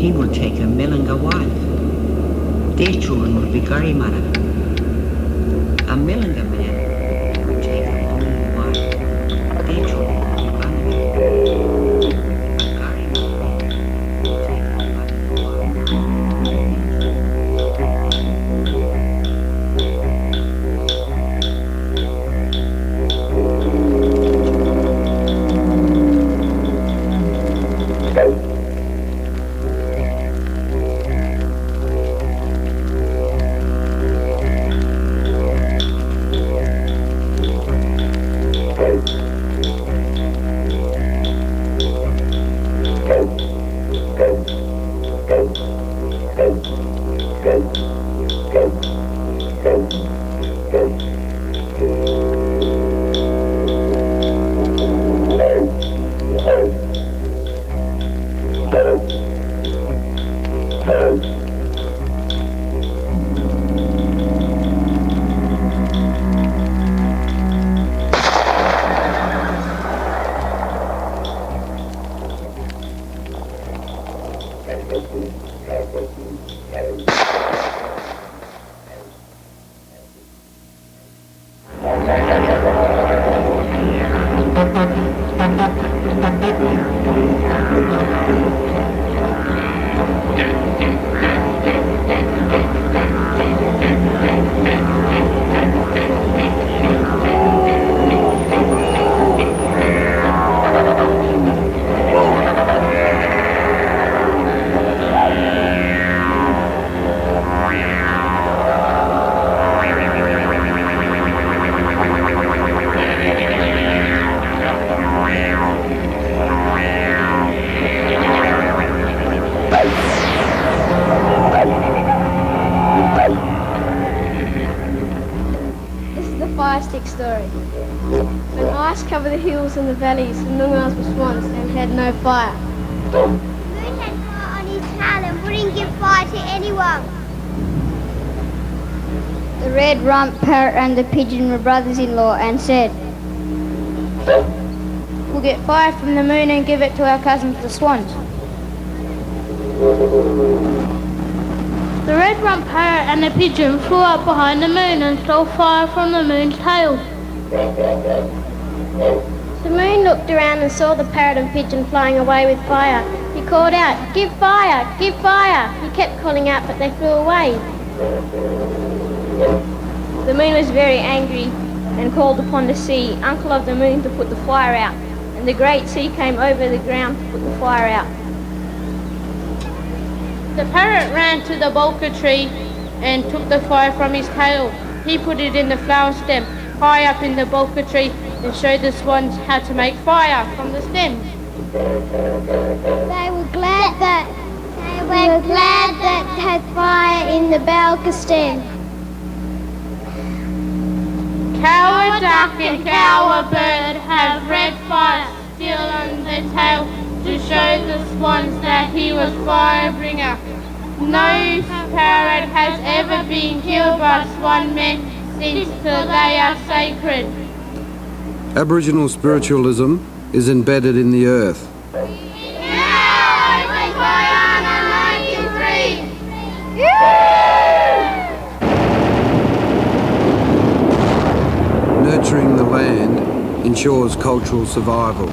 he would take a Millinga wife. Their children would be Garimara. A Millinga man would take a Millinga wife. Their children would be Banana. A Garimara would take a Banana wife. And the valleys, the Noongas were swans and had no fire. The moon had fire on his tail and wouldn't give fire to anyone. The red rump parrot and the pigeon were brothers-in-law and said, "We'll get fire from the moon and give it to our cousins the swans." The red rump parrot and the pigeon flew up behind the moon and stole fire from the moon's tail. The moon looked around and saw the parrot and pigeon flying away with fire. He called out, "Give fire! Give fire!" He kept calling out, but they flew away. The moon was very angry and called upon the sea, uncle of the moon, to put the fire out. And the great sea came over the ground to put the fire out. The parrot ran to the bulka tree and took the fire from his tail. He put it in the flower stem high up in the bulka tree and showed the swans how to make fire from the stems. They were glad that had fire in the bulka stem. Cower duck and cower bird have red fire still on their tail to show the swans that he was fire bringer. No parrot has ever been killed by swan men since till they are sacred. Aboriginal spiritualism is embedded in the earth. Nurturing the land ensures cultural survival.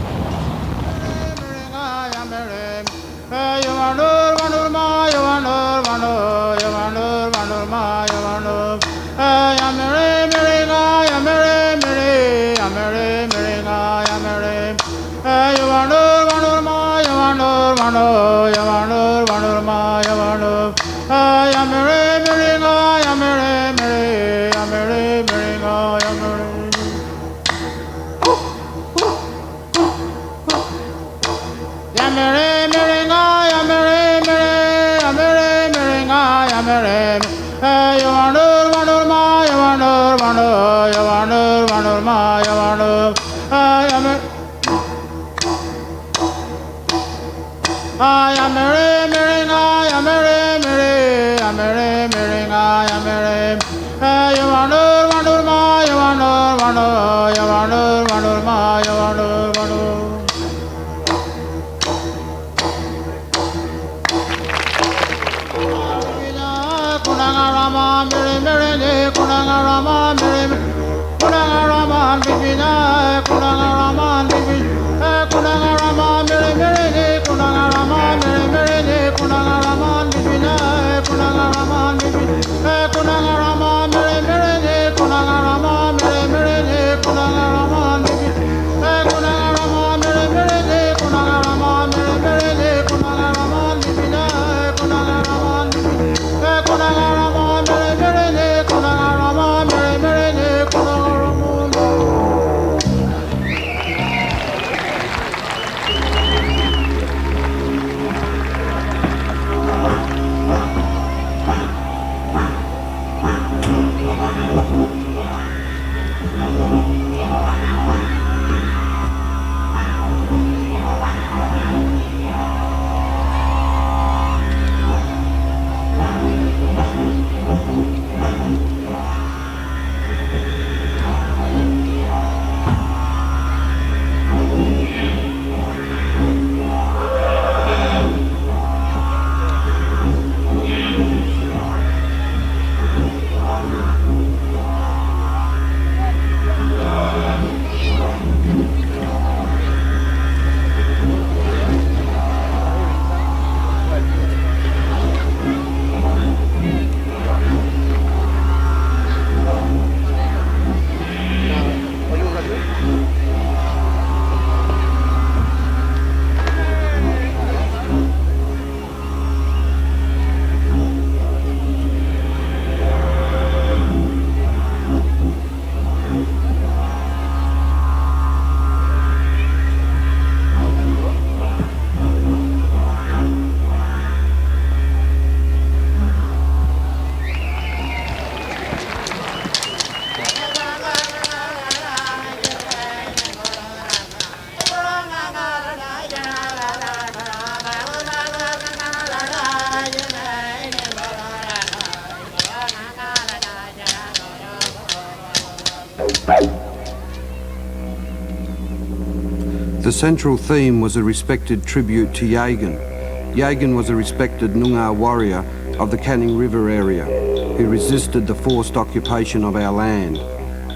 The central theme was a respected tribute to Yagan. Yagan was a respected Noongar warrior of the Canning River area who resisted the forced occupation of our land.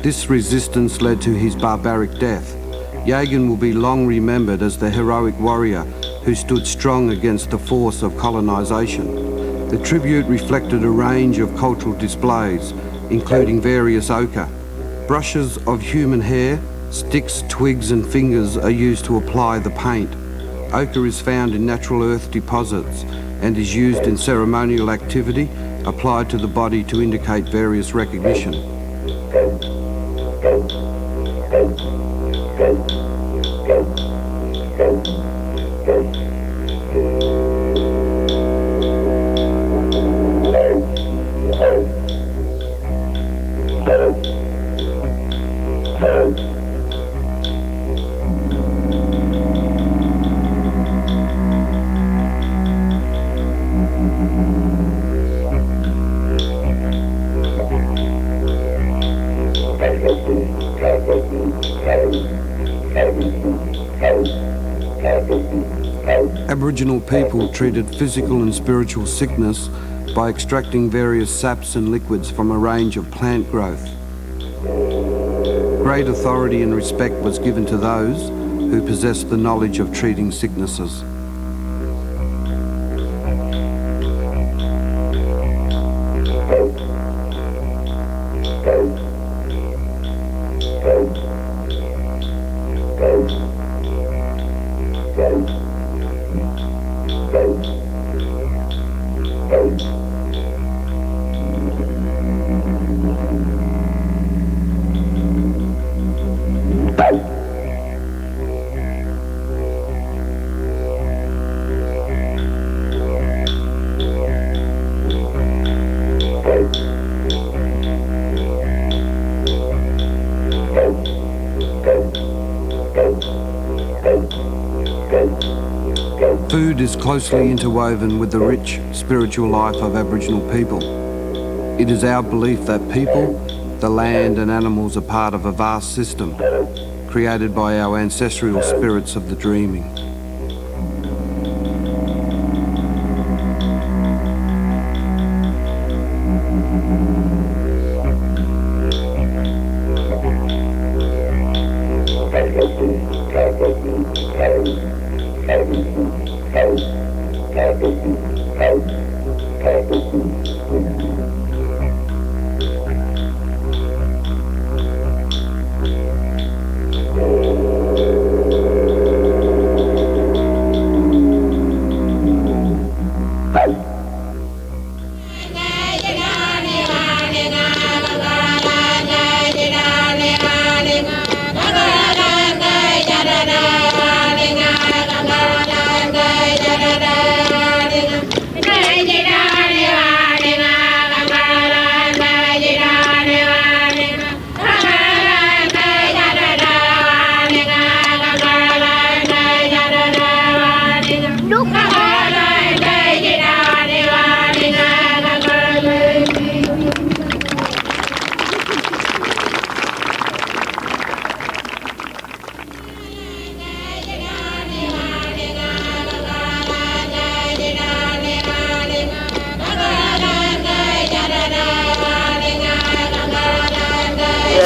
This resistance led to his barbaric death. Yagan will be long remembered as the heroic warrior who stood strong against the force of colonisation. The tribute reflected a range of cultural displays, including various ochre. Brushes of human hair, sticks, twigs and fingers are used to apply the paint. Ochre is found in natural earth deposits and is used in ceremonial activity applied to the body to indicate various recognition. Aboriginal people treated physical and spiritual sickness by extracting various saps and liquids from a range of plant growth. Great authority and respect was given to those who possessed the knowledge of treating sicknesses. Food is closely interwoven with the rich spiritual life of Aboriginal people. It is our belief that people, the land and animals are part of a vast system created by our ancestral spirits of the dreaming.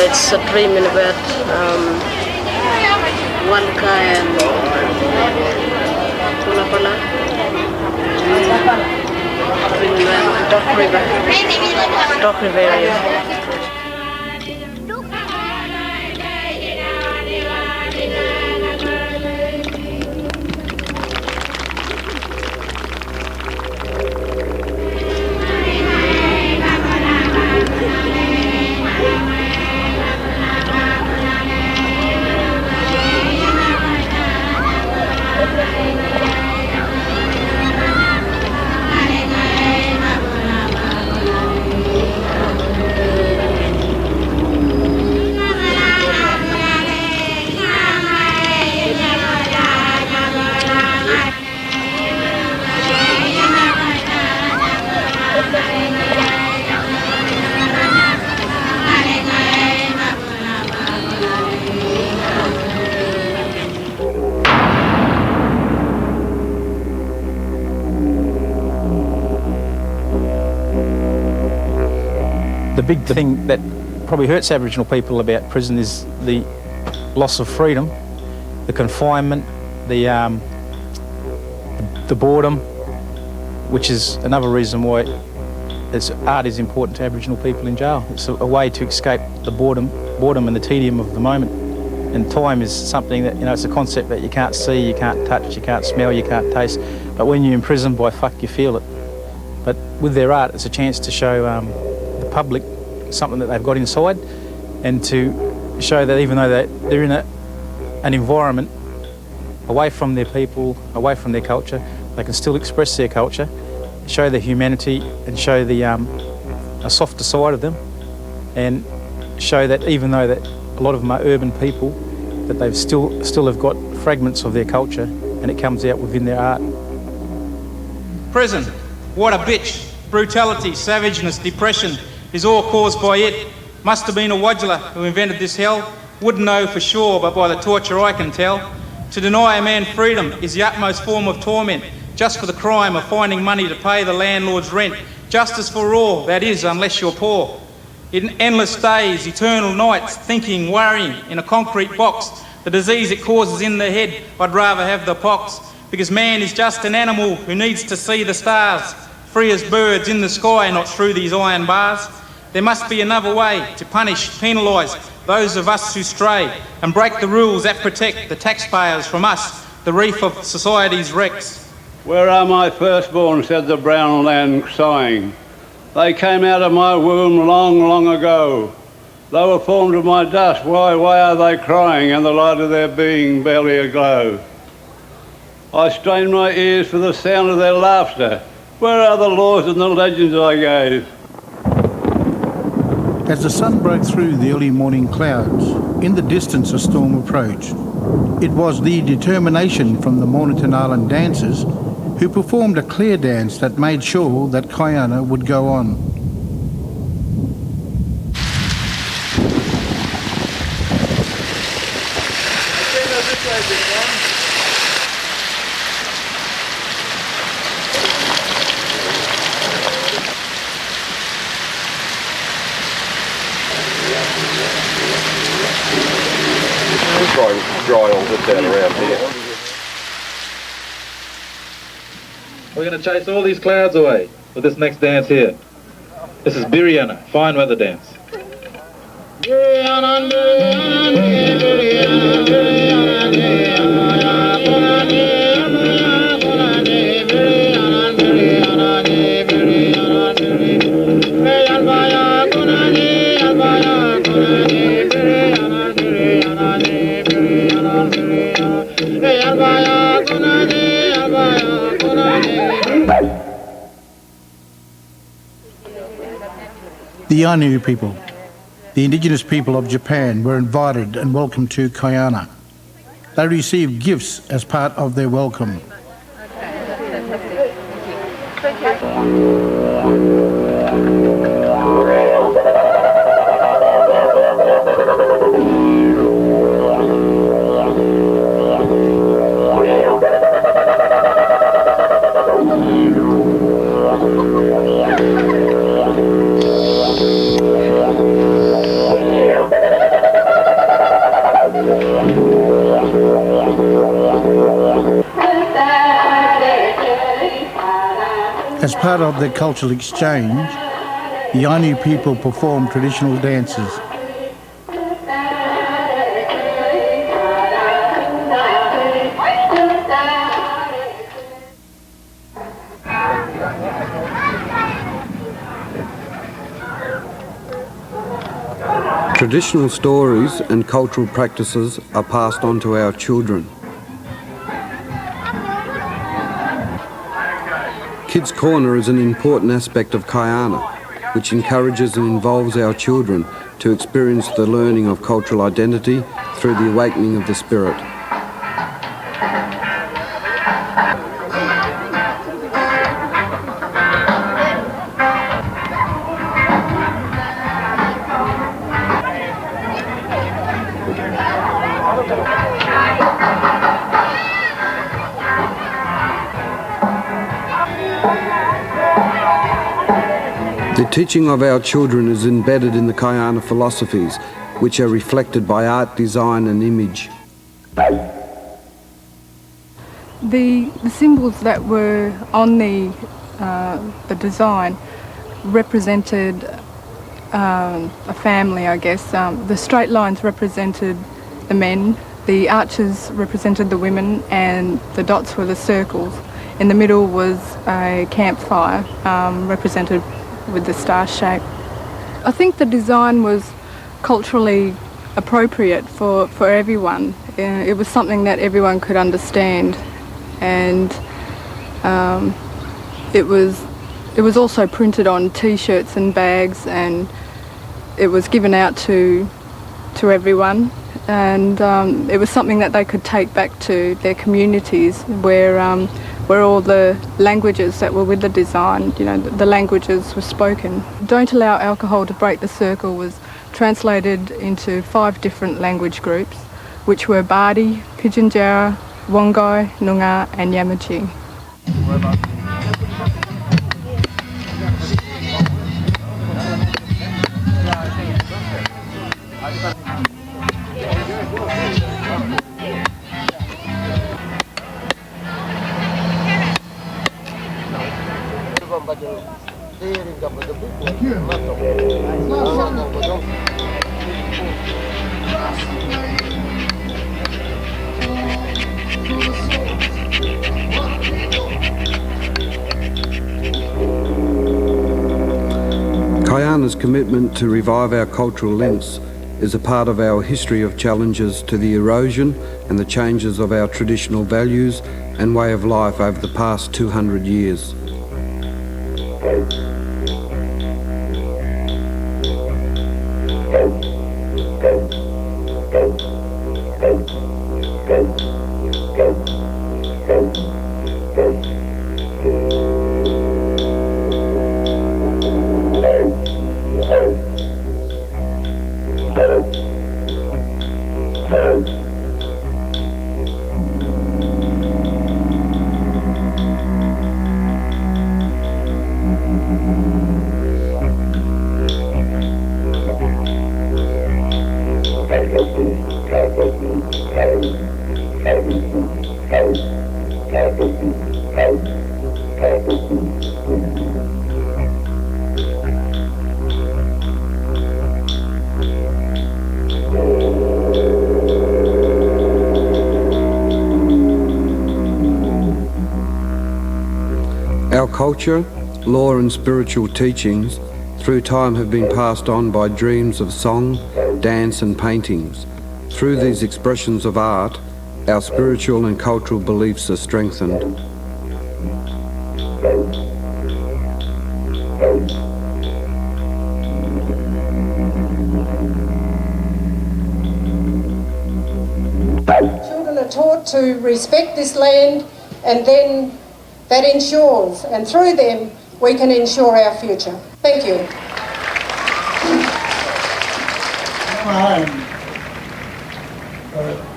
It's a dreaming about Walka and Pula dreaming about Dock River area. The big thing that probably hurts Aboriginal people about prison is the loss of freedom, the confinement, the boredom, which is another reason why art is important to Aboriginal people in jail. It's a way to escape the boredom and the tedium of the moment. And time is something that, it's a concept that you can't see, you can't touch, you can't smell, you can't taste. But when you're in prison, by fuck, you feel it. But with their art, it's a chance to show the public something that they've got inside, and to show that even though they're in an environment away from their people, away from their culture, they can still express their culture, show their humanity, and show a softer side of them, and show that even though that a lot of them are urban people, that they've still have got fragments of their culture, and it comes out within their art. Prison, what a bitch. Brutality, savageness, depression is all caused by it. Must have been a Wadjala who invented this hell. Wouldn't know for sure, but by the torture I can tell. To deny a man freedom is the utmost form of torment, just for the crime of finding money to pay the landlord's rent. Justice for all, that is, unless you're poor. In endless days, eternal nights, thinking, worrying, in a concrete box. The disease it causes in the head, I'd rather have the pox. Because man is just an animal who needs to see the stars. Free as birds in the sky, not through these iron bars. There must be another way to punish, penalise those of us who stray, and break the rules that protect the taxpayers from us, the reef of society's wrecks. Where are my firstborn, said the brown land sighing. They came out of my womb long, long ago. They were formed of my dust, why are they crying, and the light of their being barely aglow? I strain my ears for the sound of their laughter. Where are the laws and the legends I gave? As the sun broke through the early morning clouds, in the distance a storm approached. It was the determination from the Mornington Island dancers who performed a clear dance that made sure that KYANA would go on. Dry all this out around here. We're going to chase all these clouds away with this next dance here. This is KYANA, fine weather dance. The Ainu people, the indigenous people of Japan, were invited and welcomed to KYANA. They received gifts as part of their welcome. As part of the cultural exchange, the Ainu people perform traditional dances. Traditional stories and cultural practices are passed on to our children. Kids Corner is an important aspect of KYANA, which encourages and involves our children to experience the learning of cultural identity through the awakening of the spirit. The teaching of our children is embedded in the KYANA philosophies, which are reflected by art, design and image. The symbols that were on the design represented a family, I guess. The straight lines represented the men, the arches represented the women, and the dots were the circles. In the middle was a campfire represented with the star shape. I think the design was culturally appropriate for everyone. It was something that everyone could understand, and it was also printed on T-shirts and bags, and it was given out to everyone, and it was something that they could take back to their communities where all the languages that were with the design, the languages were spoken. Don't allow alcohol to break the circle was translated into 5 different language groups, which were Bardi, Pidginjara, Wongai, Noongar and Yamaji. KYANA's commitment to revive our cultural links is a part of our history of challenges to the erosion and the changes of our traditional values and way of life over the past 200 years. Our culture, law and spiritual teachings through time have been passed on by dreams of song, dance and paintings. Through these expressions of art, our spiritual and cultural beliefs are strengthened. Children are taught to respect this land, and then that ensures, and through them, we can ensure our future. Thank you.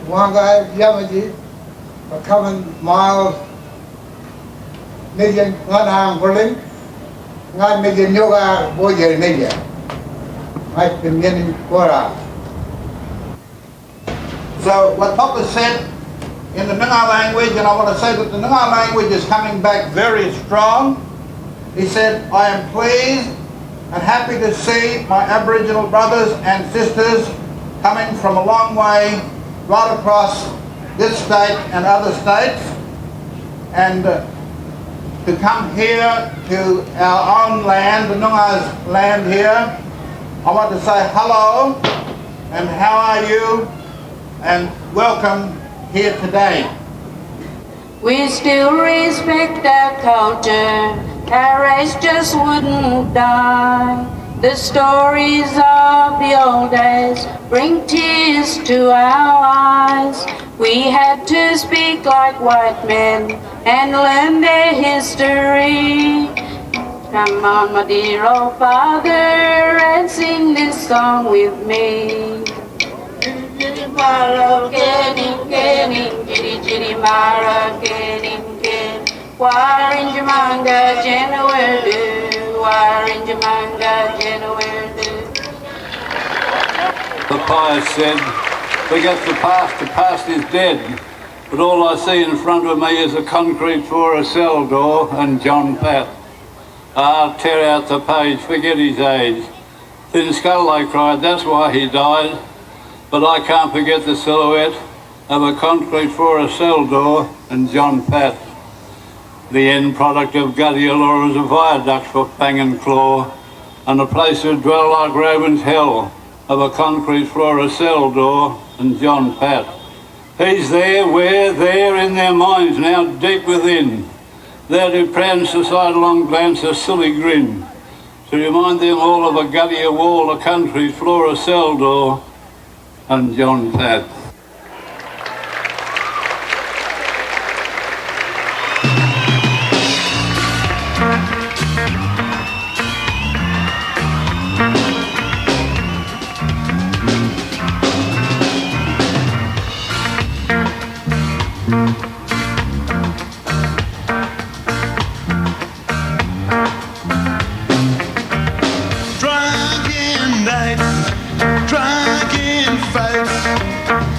Wanga Yamaji, a common miles, million, one arm Berlin, 1 million yoga, boy, media. I've been getting 4 hours. So, what Papa said in the Noongar language, and I want to say that the Noongar language is coming back very strong. He said, I am pleased and happy to see my Aboriginal brothers and sisters coming from a long way right across this state and other states, and to come here to our own land, the Noongar's land here. I want to say hello and how are you, and welcome here today. We still respect our culture, our race just wouldn't die. The stories of the old days bring tears to our eyes. We had to speak like white men and learn their history. Come on, my dear old father, and sing this song with me. Mara kening kening, jiri jiri mara kening kening. Warinjamanga January, Warinjamanga January. The pious said, forget the past is dead. But all I see in front of me is a concrete for a cell door and John Pat. Ah, tear out the page, forget his age. Thin skull, they cried, that's why he died. But I can't forget the silhouette of a concrete for a cell door and John Pat. The end product of guttier law is a viaduct for fang and claw, and a place to dwell like Raven's hell of a concrete floor, a cell door and John Pat. He's there, we're there in their minds now deep within. There to proud societal glance a silly grin, to remind them all of a guttier wall, a country floor, a cell door and John Pat. Drunken nights, drunken fights.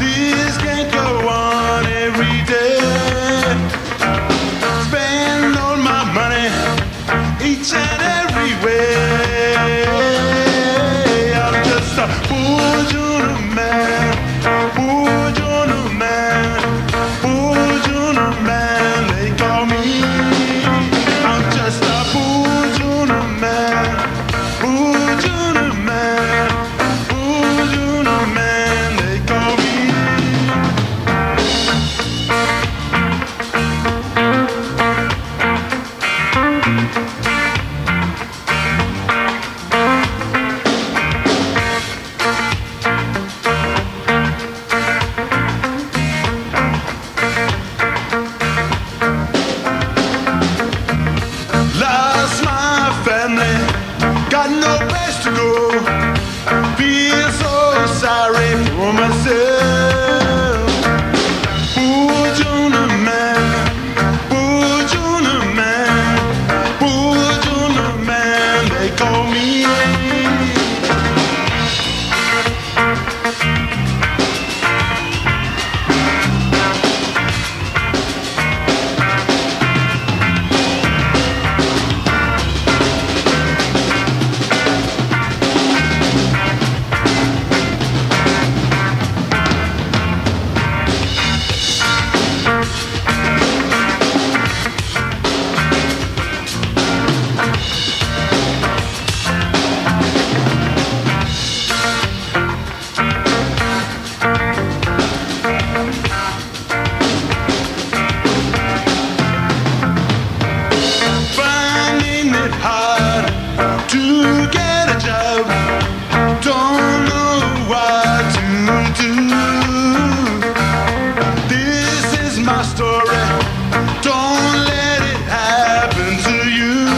Don't let it happen to you.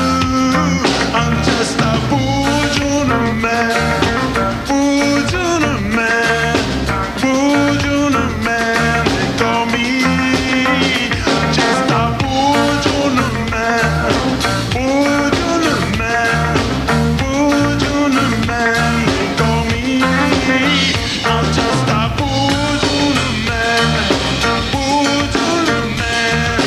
I'm just a Bujuna man, Bujuna man, Bujuna man. They call me just a Bujuna man, Bujuna man, Bujuna man. They call me. I'm just a Bujuna man, Bujuna man.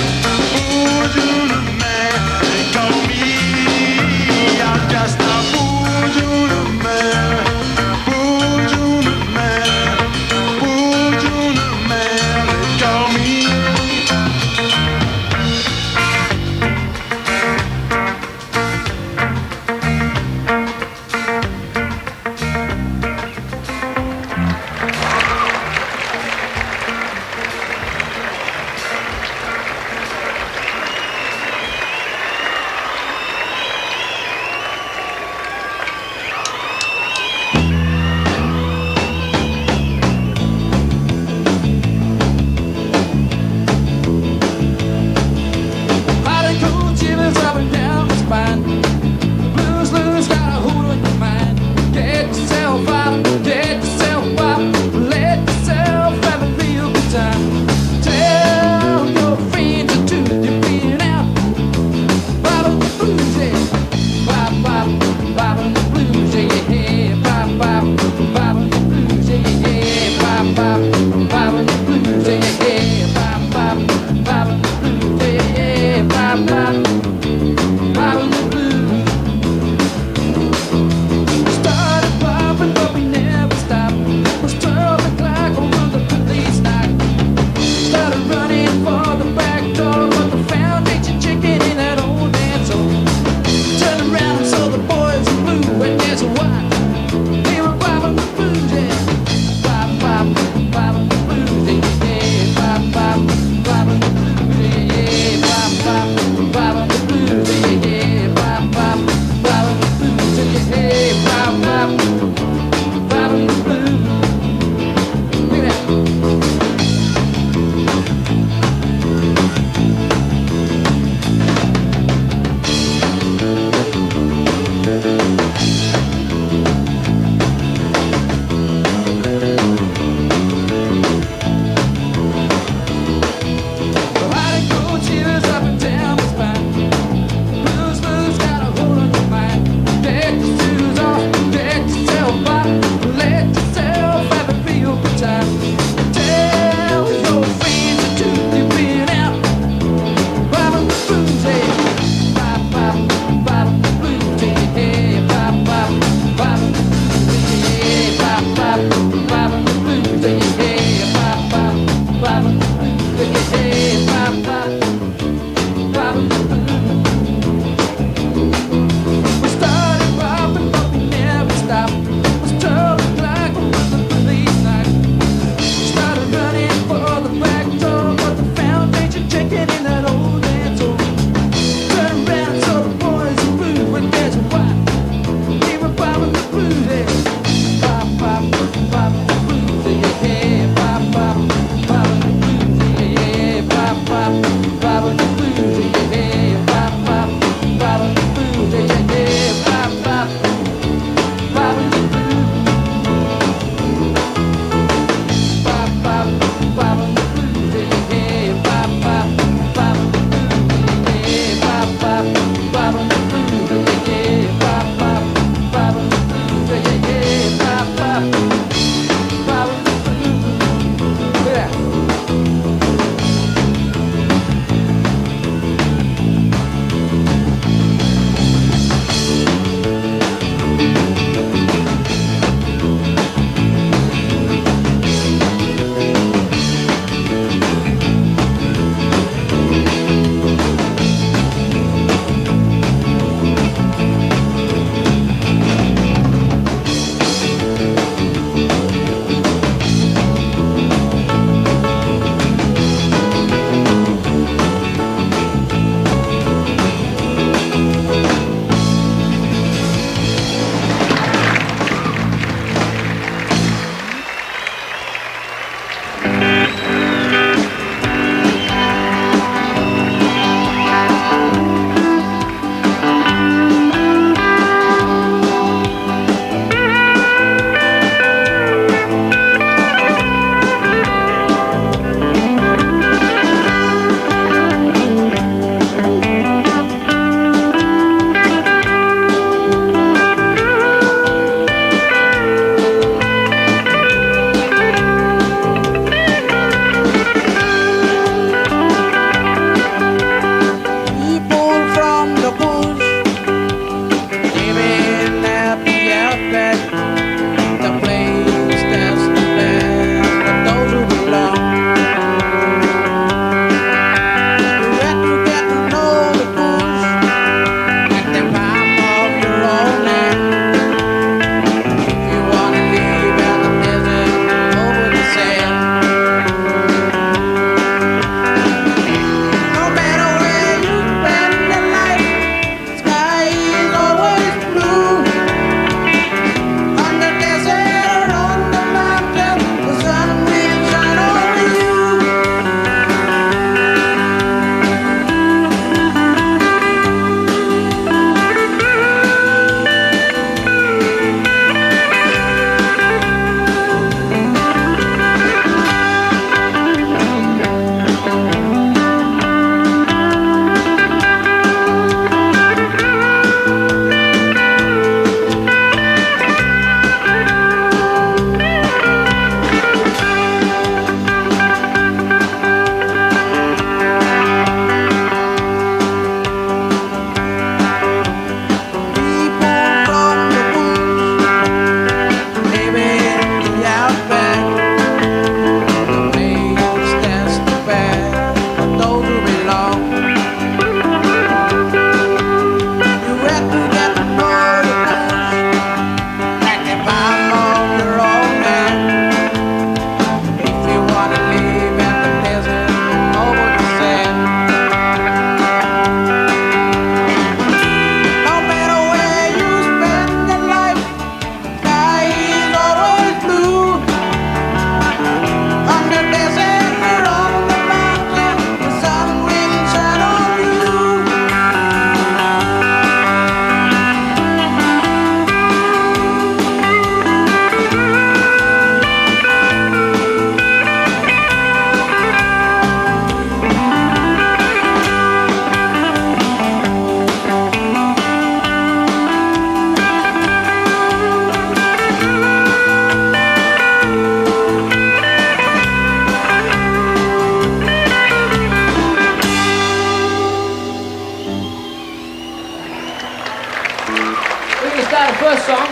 first song,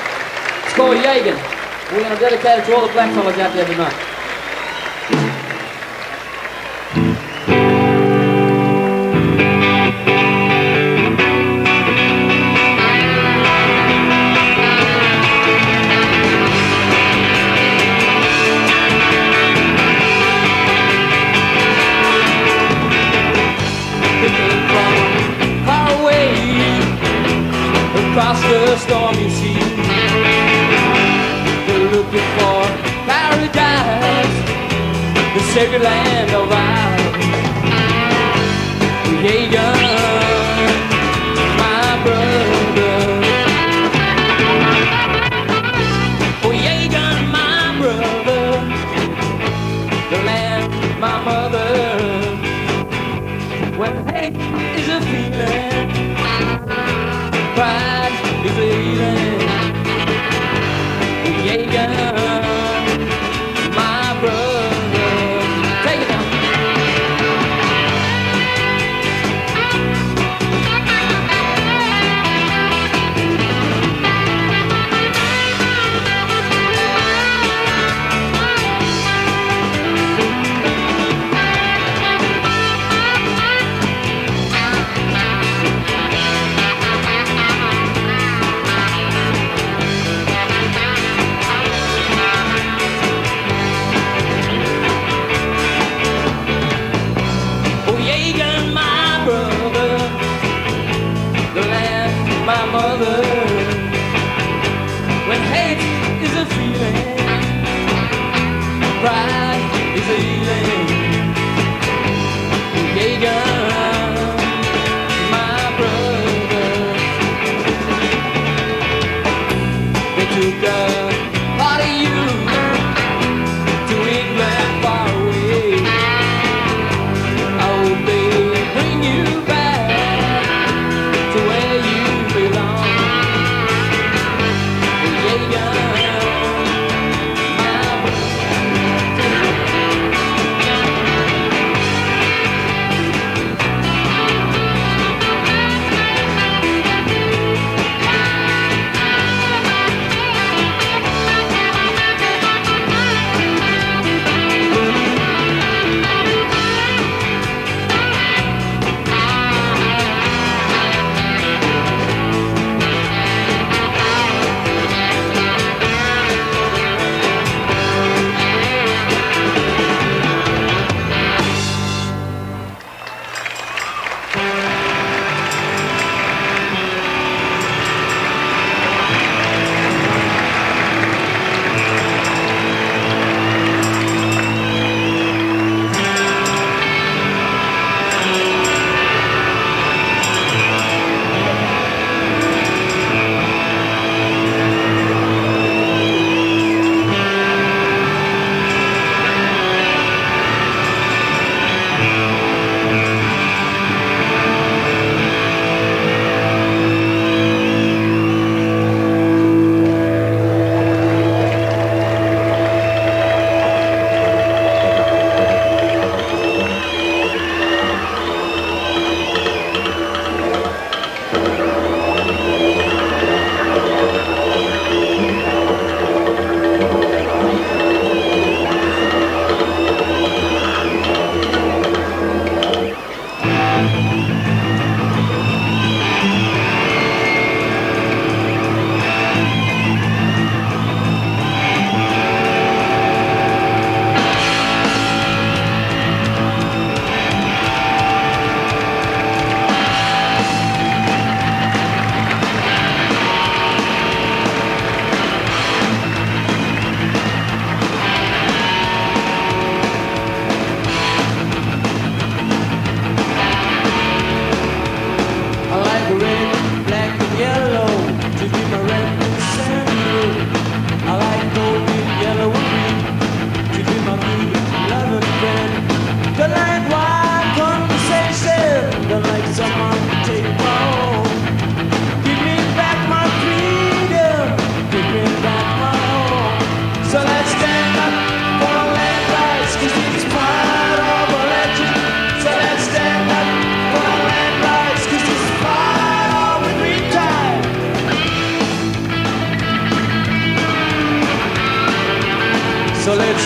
it's called Yagan. We're going to dedicate it to all the black fellas out there tonight. Across the stormy sea, they're looking for paradise, the sacred land of ours. Yagan, my brother. Oh, Yagan, my brother. The land, my mother. Well, hate is a feeling, pride is a healing. Yagan, my brother. Take it down.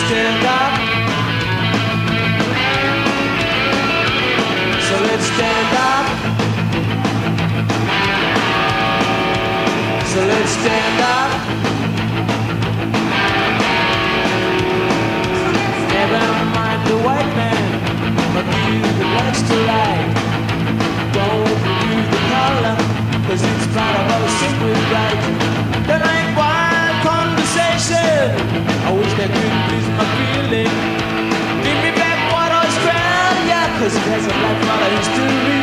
stand up. So let's stand up. So let's stand up. Never mind the white man, but you that likes to lie. Don't view the color, cause it's part of our sacred right. They like wild conversation. I wish they could please my feeling. Give me back what Australia, cause it has a black lot of history.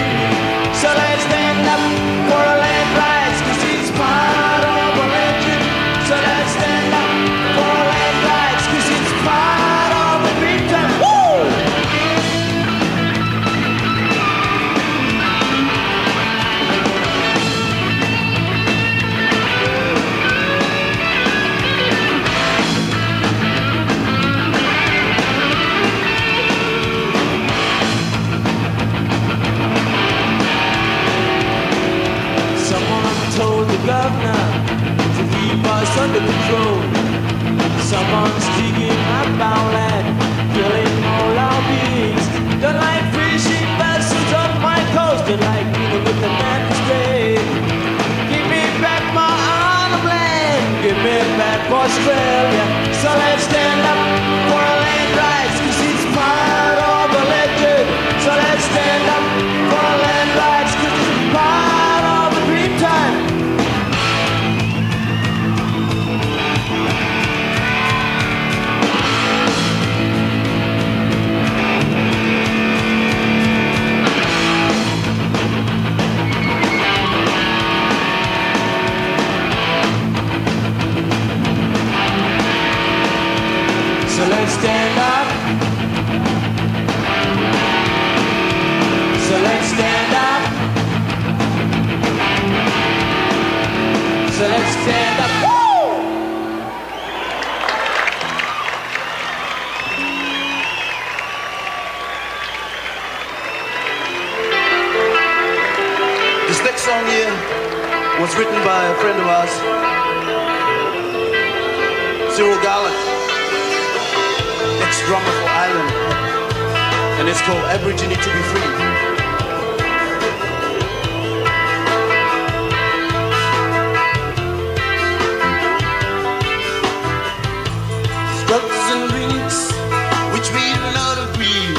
So let's stand up for our land rights, cause it's part of our legend. So let's stand up for our land rights, cause it's part of the big time. Woo! Told the governor to keep us under control. Someone's digging up our land, killing all our beings. Don't like fishing vessels off my coast, don't like dealing with the man to stay. Give me back my arm land, give me back Australia. So let's stand up for our land rights, cause it's part of the legend. So let's stand up for our land rights, cause it's part of the dream time. So let's stand up. So let's stand up. So let's stand up. Woo! This next song here was written by a friend of ours, Cyril Garland, ex-drummer for Ireland, and it's called Aborigine to be Free. Struggles and links which we do not agree.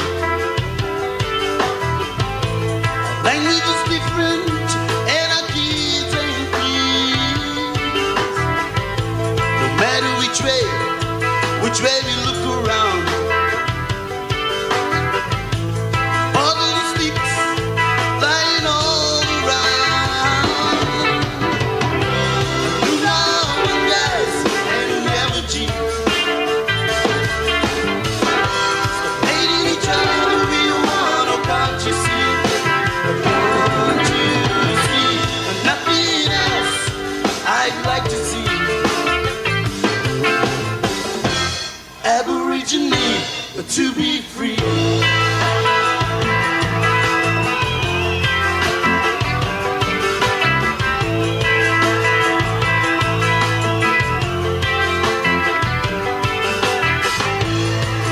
Our language is different and our kids ain't free. No matter which way we look around, all of the sticks lying all around. You know one guys and you never cheat. Hating each other we want, oh can't you see? Can't you see? And nothing else I'd like to see. Aborigine to be free.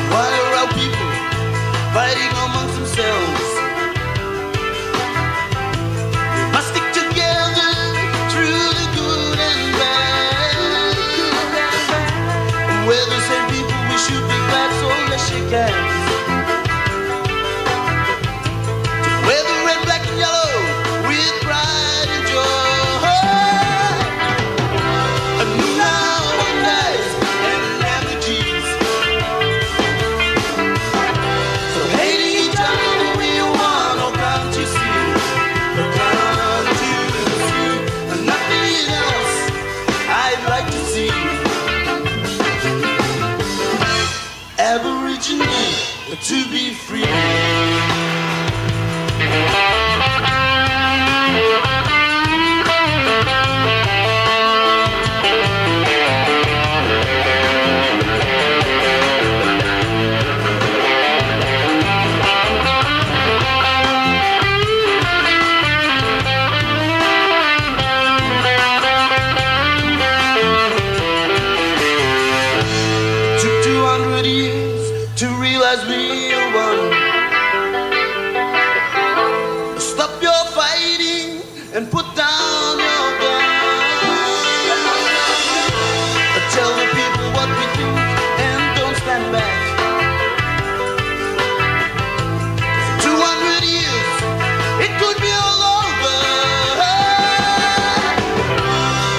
Why are our people fighting amongst themselves? We must stick together through the good and bad. We're the same people, we should be glad, so let's shake hands. Wear the red, black and yellow with pride and joy. And now one guys and refugees. So hating each other we want, oh can't you see? Oh can't you see? And nothing else I'd like to see. Aborigine to be free. Took 200 years stop fighting and put down your gun. Tell the people what we do and don't stand back. 200 years, it could be all over.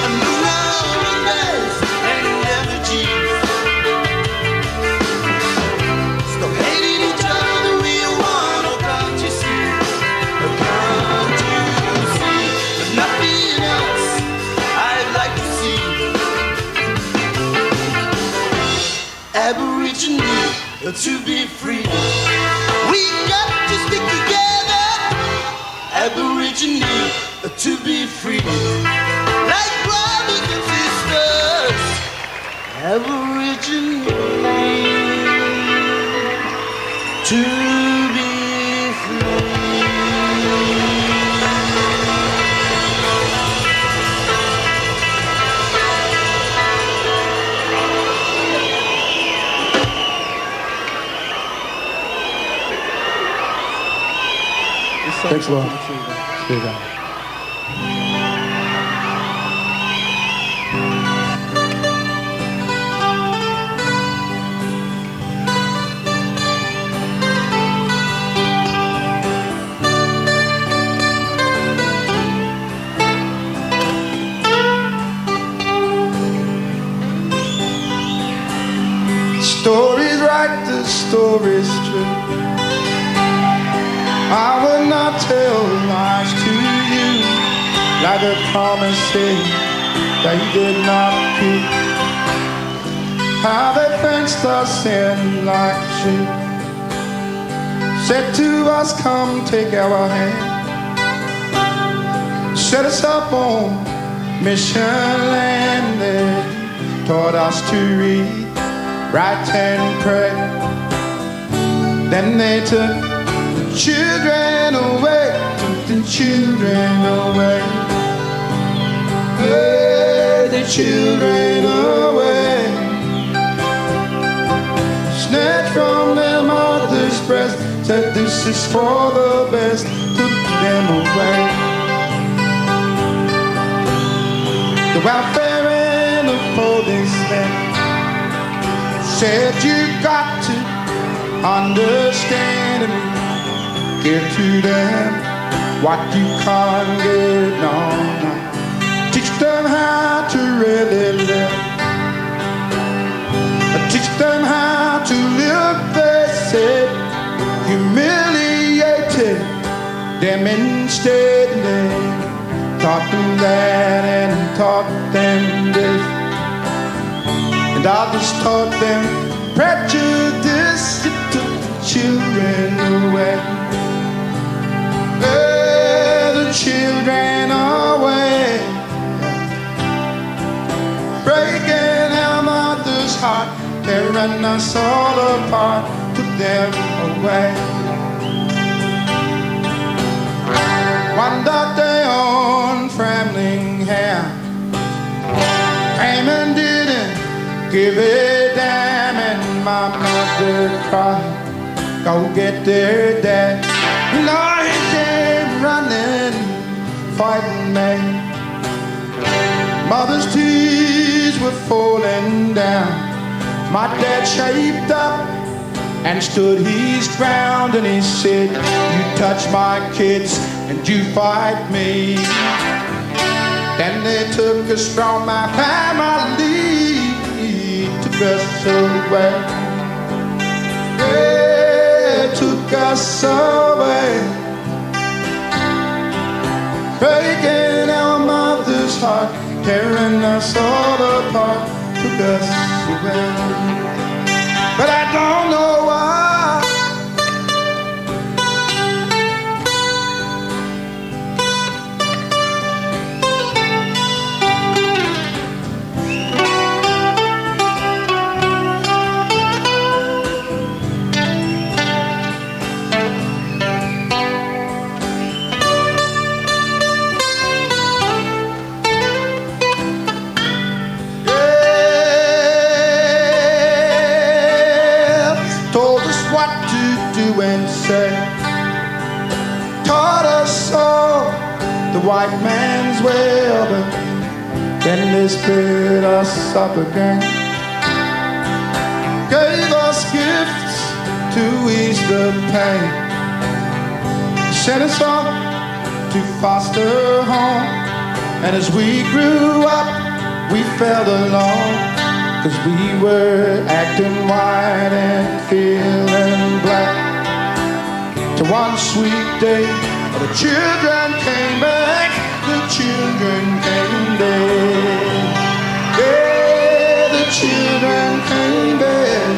And the loneliness and energy. Stop hating each other the way you want, oh can't you see? Oh can't you see? There's nothing else I'd like to see. Aborigine to be free. We got to stick together. Aborigine to be free. Like brothers and sisters. Aborigine to be free. Thanks a lot. See you guys. Story's right, the story's true. I will not tell lies to you, like a promises that you did not keep. How they fenced us in like sheep, said to us, come take our hand, set us up on mission land. They taught us to read, write and pray. Then they took children away, took the children away. Hey, the children away. Snatched from their mother's breast, said this is for the best, took them away. The welfare and the policemen said you got to understand and give to them what you can't give, no. Teach them how to really live. Teach them how to live, they said. Humiliated them instead. They taught them that and taught them this. And others taught them prejudice. It took the children away. The children away, breaking our mother's heart, tearing us all apart, took them away. One dark day on Framingham, came and didn't give a damn, and my mother cried, go get their dad. You know he came running, fighting me. Mother's tears were falling down. My dad shaped up and stood his ground, and he said, you touch my kids and you fight me. Then they took us from my family, took us away. They took us away. Breaking our mother's heart, tearing us all apart, took us away. But I don't know why. white man's well, but then they split us up again. Gave us gifts to ease the pain, sent us off to foster home, and as we grew up, we felt alone, 'cause we were acting white and feeling black. To one sweet day, the children came back, the children came back. Yeah, the children came back.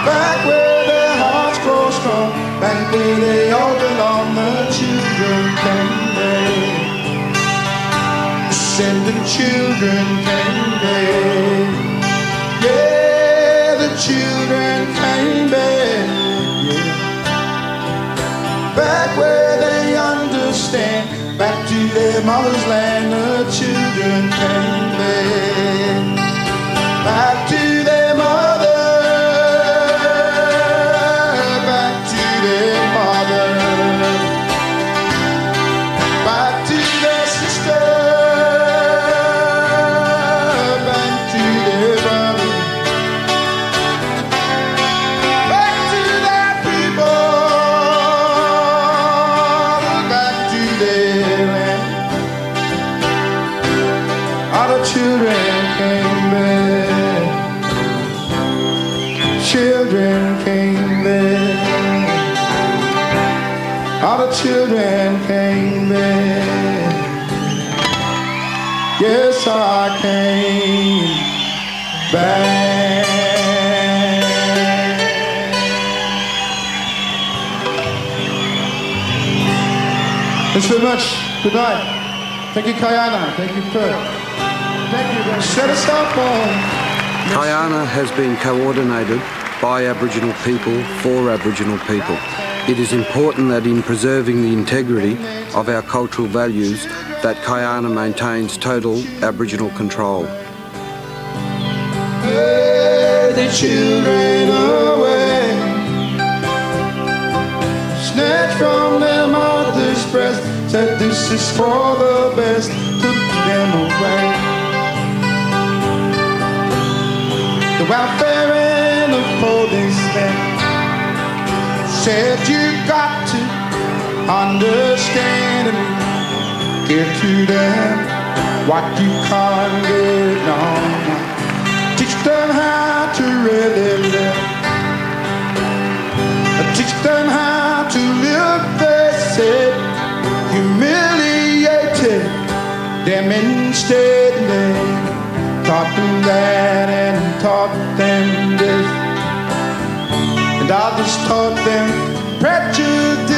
Back where their hearts grow strong, back where they all belong, the children came back. Said the children came back. Yeah, the children came back. Yeah. Back where they understand, back to their mother's land, the children came back. Back to their mother, back to their mother, back to their sister, back to their brother, back to their people, back to their land. All the children came back. Children came back. All the children came back. Yes, I came back. Thanks very much. Good night. Thank you, KYANA. Thank you, Perth. Thank you. Set us up on. KYANA has been coordinated by Aboriginal people for Aboriginal people. It is important that in preserving the integrity of our cultural values, that KYANA maintains total Aboriginal control. Hey, the children away, snatched from their mother's breast, said this is for the best, took them away. The welfare and the policeman said you got to understand and give to them what you can't get on. Teach them how to really live. Teach them how to live, they said. Humiliated them instead. They taught them that and taught them this, and others taught them prejudice.